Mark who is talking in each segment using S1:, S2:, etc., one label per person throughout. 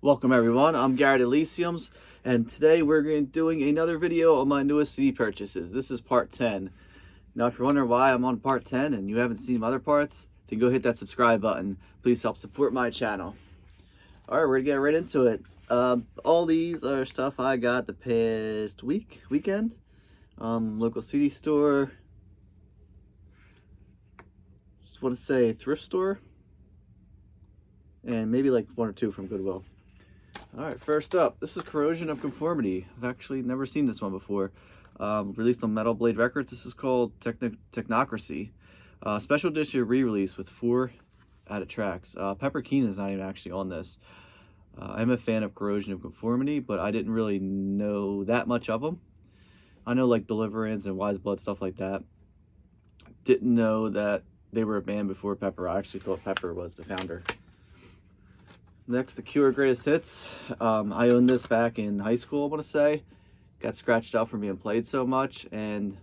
S1: Welcome everyone, I'm Garrett Elysiums, and today we're doing another video on my newest CD purchases. This is part 10. Now if you're wondering why I'm on part 10 and you haven't seen my other parts, then go hit that subscribe button. Please help support my channel. Alright, we're gonna get right into it. All these are stuff I got the past weekend. Local CD store. Just want to say thrift store. And maybe like one or two from Goodwill. Alright, first up, this is Corrosion of Conformity. I've actually never seen this one before. Released on Metal Blade Records. This is called Technocracy. Special edition re-release with 4 added tracks. Pepper Keen is not even actually on this. I'm a fan of Corrosion of Conformity, but I didn't really know that much of them. I know like Deliverance and Wise Blood, stuff like that. Didn't know that they were a band before Pepper. I actually thought Pepper was the founder. Next, The Cure Greatest Hits. I owned this back in high school, I want to say. Got scratched out from being played so much, and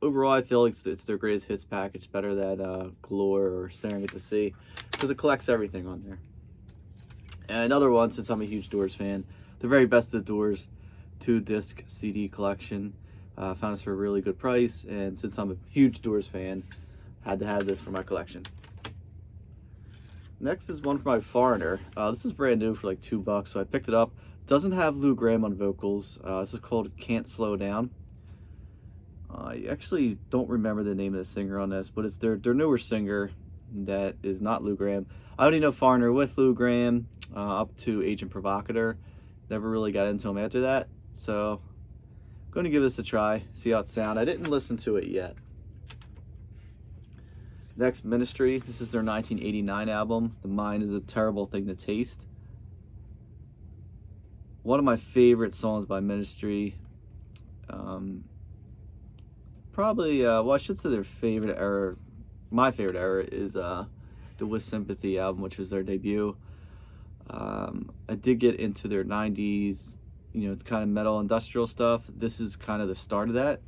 S1: overall I feel like it's their greatest hits package, better than Galore or Staring at the Sea, because it collects everything on there. And another one, since I'm a huge Doors fan, The Very Best of the Doors 2-disc CD collection. Found this for a really good price, and since I'm a huge Doors fan, had to have this for my collection. Next is one from my Foreigner. This is brand new for like $2, so I picked it up. Doesn't have Lou Gramm on vocals. This is called Can't Slow Down. I actually don't remember the name of the singer on this, but it's their newer singer that is not Lou Gramm. I only know Foreigner with Lou Gramm, up to Agent Provocateur. Never really got into him after that, so I'm going to give this a try, see how it sounds. I didn't listen to it yet. Next, Ministry. This is their 1989 album. The Mind is a Terrible Thing to Taste. One of my favorite songs by Ministry. Probably, well, I should say their favorite era. My favorite era is the With Sympathy album, which was their debut. I did get into their 90s, kind of metal industrial stuff. This is kind of the start of that.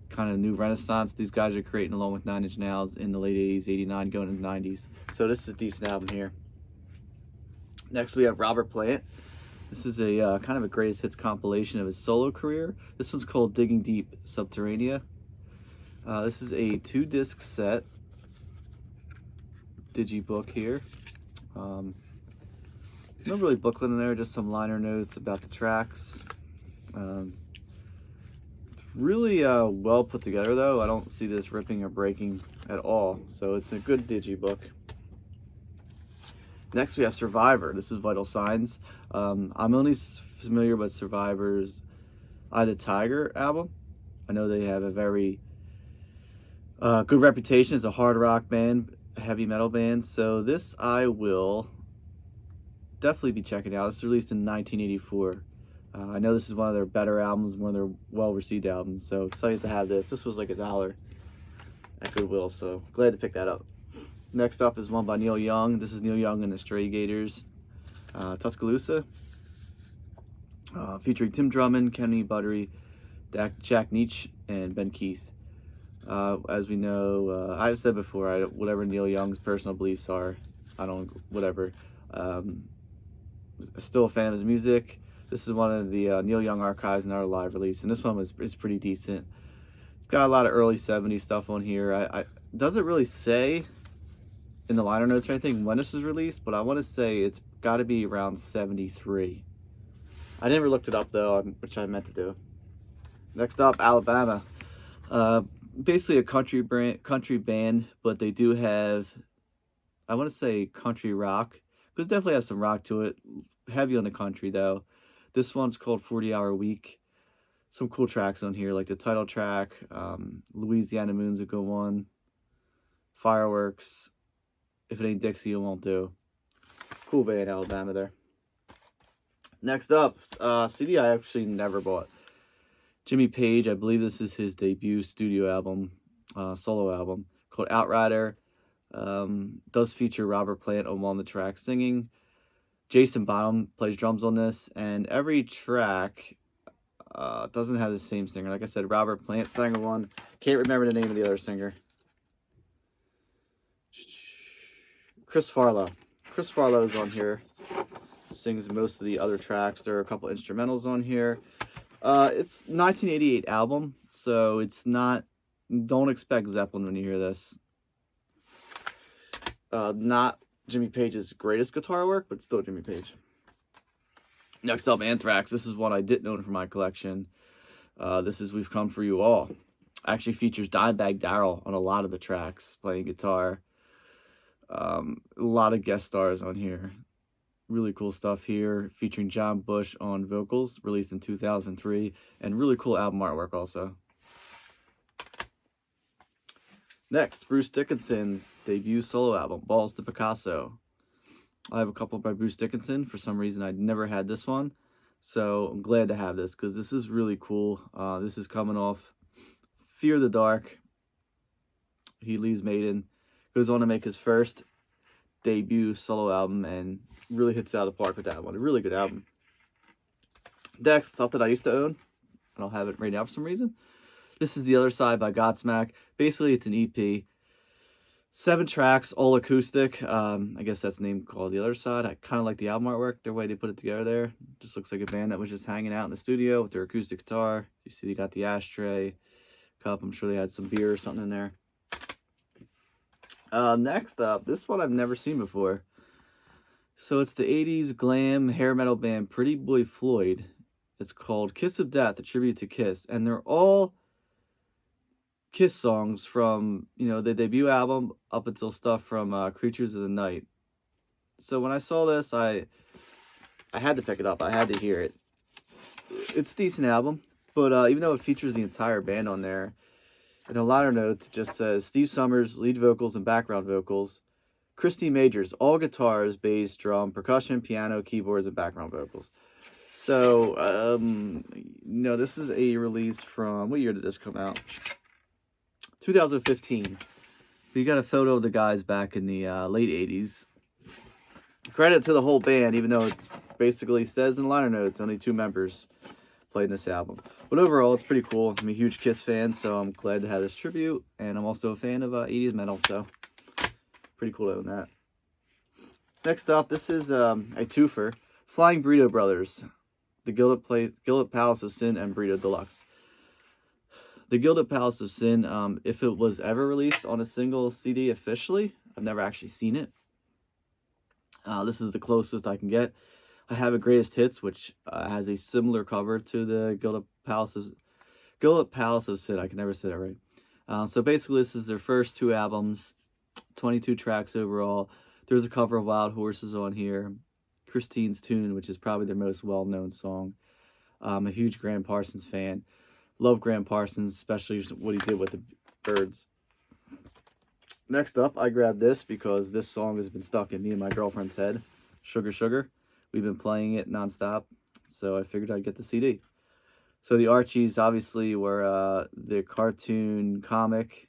S1: Kind of new renaissance these guys are creating along with 9 Inch Nails in the late 80s, 89, going into the 90s. So this is a decent album here. Next we have Robert Plant. This is a kind of a greatest hits compilation of his solo career. This one's called Digging Deep Subterranea. This is a 2-disc set. Digibook here. No really booklet in there, just some liner notes about the tracks. Really well put together though. I don't see this ripping or breaking at all, so it's a good digibook. Next we have Survivor. This is Vital Signs. I'm only familiar with Survivor's Eye of the Tiger album. I know they have a very good reputation as a hard rock band, heavy metal band, so this I will definitely be checking out. It's released in 1984. I know this is one of their better albums, one of their well-received albums, so excited to have this. This was like $1 at Goodwill, so glad to pick that up. Next up is one by Neil Young. This is Neil Young and the Stray Gators, Tuscaloosa, featuring Tim Drummond, Kenny Buttery, Jack Nietzsche, and Ben Keith. As we know, I've said before, whatever Neil Young's personal beliefs are, whatever. Still a fan of his music. This is one of the Neil Young Archies, another live release, and this one is pretty decent. It's got a lot of early 70s stuff on here. I doesn't really say in the liner notes or anything when this was released, but I want to say it's got to be around 73. I never looked it up though, which I meant to do. Next up, Alabama. Basically a country band, but they do have, I want to say country rock, because it definitely has some rock to it. Heavy on the country though. This one's called 40 Hour Week. Some cool tracks on here, like the title track, Louisiana Moon's a good one, Fireworks, If It Ain't Dixie It Won't Do. Cool band, Alabama there. Next up, CD I actually never bought. Jimmy Page, I believe this is his debut studio album, solo album, called Outrider. Does feature Robert Plant on one of the tracks singing. Jason Bonham plays drums on this, and every track doesn't have the same singer. Like I said, Robert Plant sang one. Can't remember the name of the other singer. Chris Farlow. Chris Farlow is on here. sings most of the other tracks. There are a couple instrumentals on here. It's 1988 album, so it's not, don't expect Zeppelin when you hear this. Not Jimmy Page's greatest guitar work, but still Jimmy Page. Next up, Anthrax. This is one I didn't own for my collection. This is We've Come For You All. Actually features Dimebag Darrell on a lot of the tracks, playing guitar. A lot of guest stars on here. Really cool stuff here, featuring John Bush on vocals, released in 2003, and really cool album artwork also. Next, Bruce Dickinson's debut solo album, Balls to Picasso. I have a couple by Bruce Dickinson. For some reason, I'd never had this one, so I'm glad to have this, because this is really cool. This is coming off Fear the Dark. He leaves Maiden, goes on to make his first debut solo album, and really hits it out of the park with that one. A really good album. Next, stuff that I used to own. I don't have it right now for some reason. This is The Other Side by Godsmack. Basically, it's an EP. 7 tracks, all acoustic. I guess that's the name, called The Other Side. I kind of like the album artwork, the way they put it together there. Just looks like a band that was just hanging out in the studio with their acoustic guitar. You see they got the ashtray cup. I'm sure they had some beer or something in there. Next up, this one I've never seen before. So it's the 80s glam hair metal band Pretty Boy Floyd. It's called Kiss of Death, a tribute to Kiss. And they're all Kiss songs from, you know, the debut album up until stuff from Creatures of the Night. So when I saw this, I had to pick it up. I had to hear it. It's a decent album, but even though it features the entire band on there, in a liner notes, it just says Steve Summers, lead vocals and background vocals. Christy Majors, all guitars, bass, drum, percussion, piano, keyboards, and background vocals. So, no, this is a release from, what year did this come out? 2015. You got a photo of the guys back in the late 80s. Credit to the whole band, even though it basically says in the liner notes only 2 members played in this album. But overall, it's pretty cool. I'm a huge Kiss fan, so I'm glad to have this tribute. And I'm also a fan of 80s metal, so pretty cool to own that. Next up, this is a twofer. Flying Burrito Brothers. The Gilded Palace of Sin and Burrito Deluxe. The Gilded Palace of Sin, if it was ever released on a single CD officially, I've never actually seen it. This is the closest I can get. I have a Greatest Hits, which has a similar cover to the Gilded Palace of Sin. I can never say that right. So basically, this is their first 2 albums, 22 tracks overall. There's a cover of Wild Horses on here. Christine's Tune, which is probably their most well-known song. I'm a huge Graham Parsons fan. Love Graham Parsons, especially what he did with the Birds. Next up, I grabbed this because this song has been stuck in me and my girlfriend's head. Sugar Sugar. We've been playing it nonstop, so I figured I'd get the CD. So the Archies obviously were the cartoon comic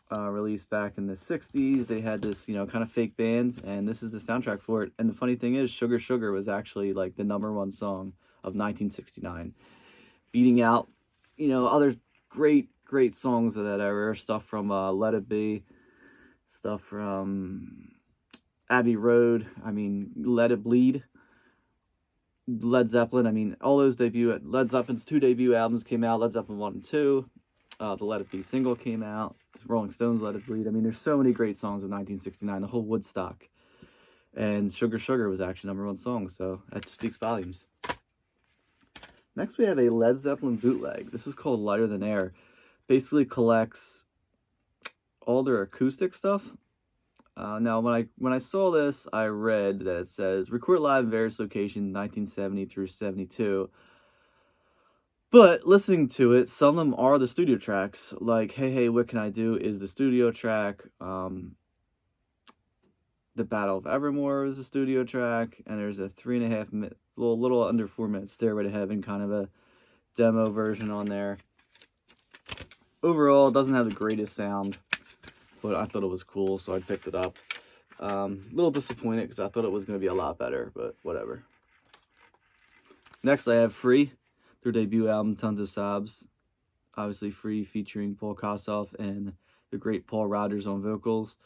S1: released back in the 60s. They had this, you know, kind of fake band, and this is the soundtrack for it. And the funny thing is, Sugar Sugar was actually like the #1 song of 1969, beating out, you know, other great songs of that era. Stuff from Let It Be, stuff from Abbey Road, I mean, Let It Bleed, Led Zeppelin, I mean, all those Led Zeppelin's 2 debut albums came out, Led Zeppelin 1 and 2, the Let It Be single came out, Rolling Stones' Let It Bleed. I mean, there's so many great songs of 1969, the whole Woodstock, and Sugar Sugar was actually #1 song, so that just speaks volumes. Next, we have a Led Zeppelin bootleg. This is called Lighter Than Air. Basically collects all their acoustic stuff. Now, when I saw this, I read that it says, record live in various locations, 1970 through 72. But listening to it, some of them are the studio tracks. Like, Hey, Hey, What Can I Do is the studio track. The Battle of Evermore is a studio track. And there's a 3.5 minute, little under 4 minute Stairway to Heaven, kind of a demo version on there. Overall, it doesn't have the greatest sound, but I thought it was cool, so I picked it up. A little disappointed because I thought it was going to be a lot better, but whatever. Next, I have Free, their debut album, Tons of Sobs. Obviously, Free featuring Paul Kossoff and the great Paul Rodgers on vocals.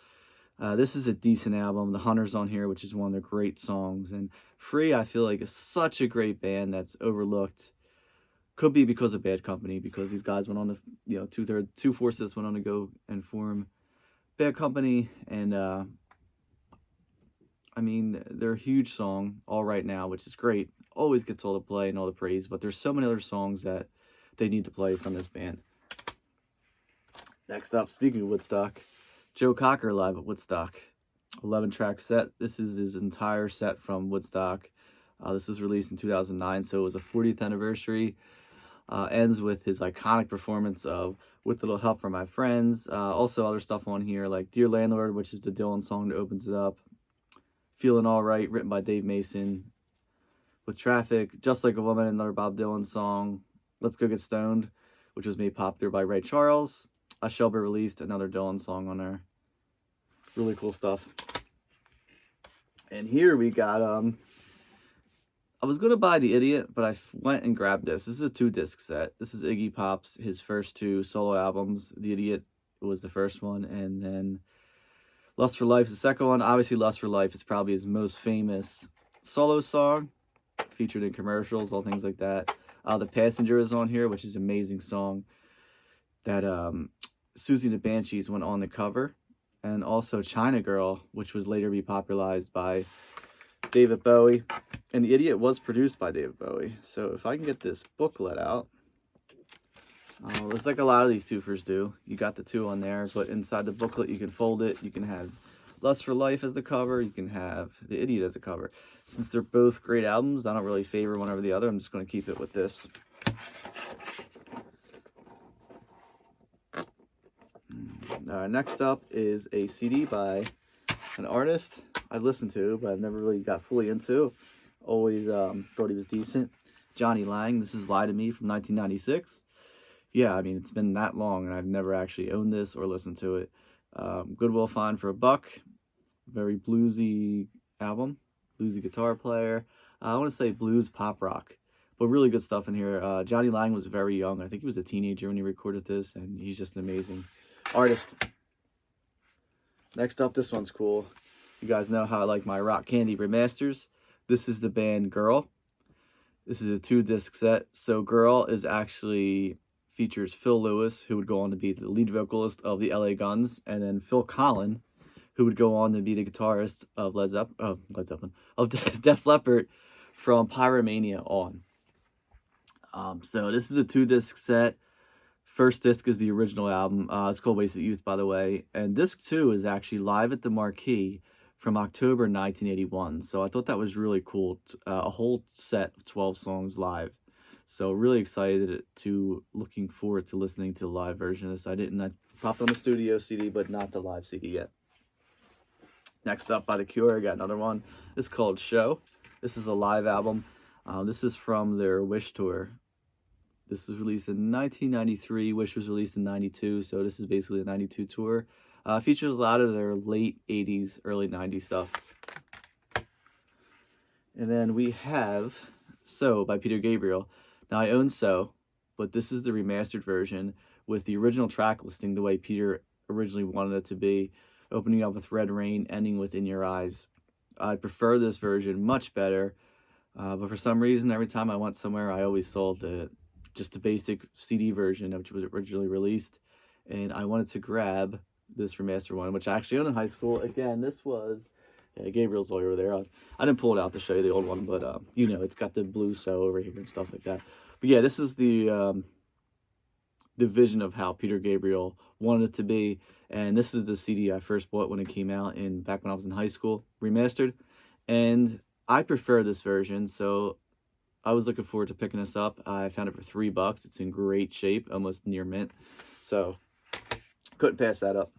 S1: This is a decent album. The Hunter's on here, which is one of their great songs. And Free, I feel like, is such a great band that's overlooked. Could be because of Bad Company, because these guys went on to, you know, two-fourths went on to go and form Bad Company. And, I mean, they're a huge song, All Right Now, which is great. Always gets all the play and all the praise, but there's so many other songs that they need to play from this band. Next up, speaking of Woodstock, Joe Cocker live at Woodstock. 11-track set. This is his entire set from Woodstock. This was released in 2009, so it was a 40th anniversary. Ends with his iconic performance of With Little Help from My Friends. Also other stuff on here like Dear Landlord, which is the Dylan song that opens it up. Feeling All Right, written by Dave Mason. With Traffic, Just Like a Woman, another Bob Dylan song. Let's Go Get Stoned, which was made popular by Ray Charles. I Shall Be Released, another Dylan song on there. Really cool stuff. And here we got, I was going to buy The Idiot, but I went and grabbed this. This is a 2-disc set. This is Iggy Pop's, his first 2 solo albums. The Idiot was the first one, and then Lust for Life is the second one. Obviously, Lust for Life is probably his most famous solo song, featured in commercials, all things like that. The Passenger is on here, which is an amazing song that Susie and the Banshees went on the cover. And also China Girl, which was later be popularized by David Bowie. And The Idiot was produced by David Bowie. So if I can get this booklet out, it's like a lot of these twofers do. You got the 2 on there, but inside the booklet you can fold it. You can have Lust for Life as the cover. You can have The Idiot as a cover. Since they're both great albums, I don't really favor one over the other. I'm just going to keep it with this. Next up is a CD by an artist I've listened to, but I've never really got fully into. Always thought he was decent. Johnny Lang. This is Lie to Me from 1996. Yeah, I mean, it's been that long, and I've never actually owned this or listened to it. Goodwill Find for $1. Very bluesy album. Bluesy guitar player. I want to say blues pop rock. But really good stuff in here. Johnny Lang was very young. I think he was a teenager when he recorded this, and he's just an amazing artist. Next up, this one's cool. You guys know how I like my Rock Candy remasters. This is the band Girl. This is a 2-disc set. So Girl is actually features Phil Lewis, who would go on to be the lead vocalist of the LA Guns, and then Phil Collin, who would go on to be the guitarist of Def Leppard from Pyromania on. So this is a 2-disc set. First disc is the original album. It's called Wasted Youth, by the way. And disc 2 is actually Live at the Marquee from October 1981. So I thought that was really cool. A whole set of 12 songs live. So really excited to, looking forward to listening to the live version of this. I popped on the studio CD, but not the live CD yet. Next up by The Cure, I got another one. It's called Show. This is a live album. This is from their Wish tour. This was released in 1993. Wish was released in 92, so this is basically a 92 tour. Features a lot of their late 80s, early 90s stuff. And then we have So by Peter Gabriel. Now, I own So, but this is the remastered version with the original track listing the way Peter originally wanted it to be, opening up with Red Rain, ending with In Your Eyes. I prefer this version much better, but for some reason, every time I went somewhere, I always saw just the basic CD version, which was originally released, and I wanted to grab this remastered one, which I actually owned in high school. Again, this was Gabriel's all over there. I didn't pull it out to show you the old one, but you know, it's got the blue So over here and stuff like that. But yeah, this is the vision of how Peter Gabriel wanted it to be, and this is the CD I first bought when it came out back when I was in high school, remastered, and I prefer this version, so I was looking forward to picking this up. I found it for $3. It's in great shape, almost near mint, so couldn't pass that up.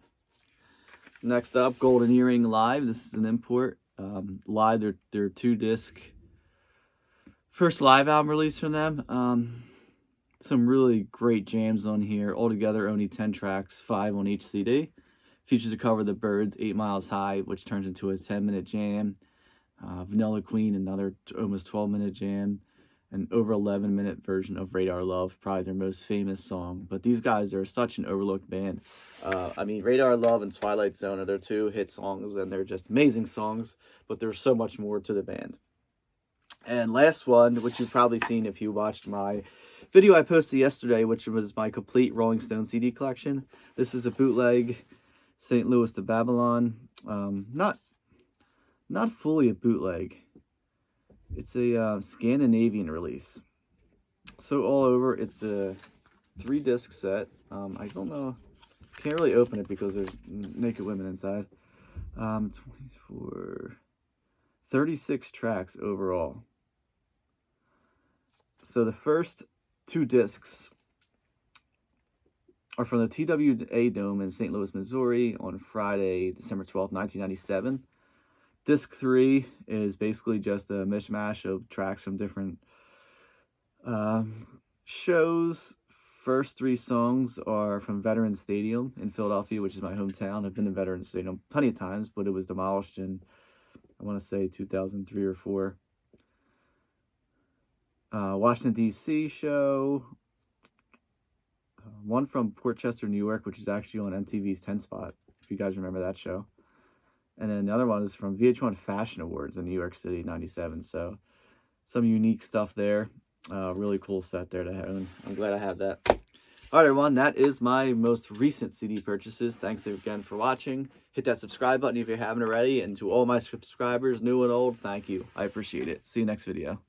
S1: Next up, Golden Earring Live. This is an import. Live, their 2-disc first live album release from them. Some really great jams on here. Altogether, only 10 tracks, 5 on each CD. Features a cover of The Byrds, 8 Miles High, which turns into a 10-minute jam. Vanilla Queen, another almost 12-minute jam. an over 11-minute version of Radar Love, probably their most famous song. But these guys are such an overlooked band. I mean, Radar Love and Twilight Zone are their 2 hit songs, and they're just amazing songs, but there's so much more to the band. And last one, which you've probably seen if you watched my video I posted yesterday, which was my complete Rolling Stone CD collection. This is a bootleg, St. Louis to Babylon. Not fully a bootleg. It's a Scandinavian release. So all over, it's a 3-disc set. I don't know, can't really open it because there's naked women inside. 36 tracks overall. So the first 2 discs are from the TWA Dome in St. Louis, Missouri on Friday, December 12th, 1997. Disc 3 is basically just a mishmash of tracks from different shows. First 3 songs are from Veterans Stadium in Philadelphia, which is my hometown. I've been to Veterans Stadium plenty of times, but it was demolished in, I want to say, 2003 or 4. Washington, D.C. show. One from Port Chester, New York, which is actually on MTV's 10 Spot, if you guys remember that show. And then the other one is from VH1 Fashion Awards in New York City, 97. So some unique stuff there. Really cool set there to have. I'm glad I have that. All right, everyone, that is my most recent CD purchases. Thanks again for watching. Hit that subscribe button if you haven't already. And to all my subscribers, new and old, thank you. I appreciate it. See you next video.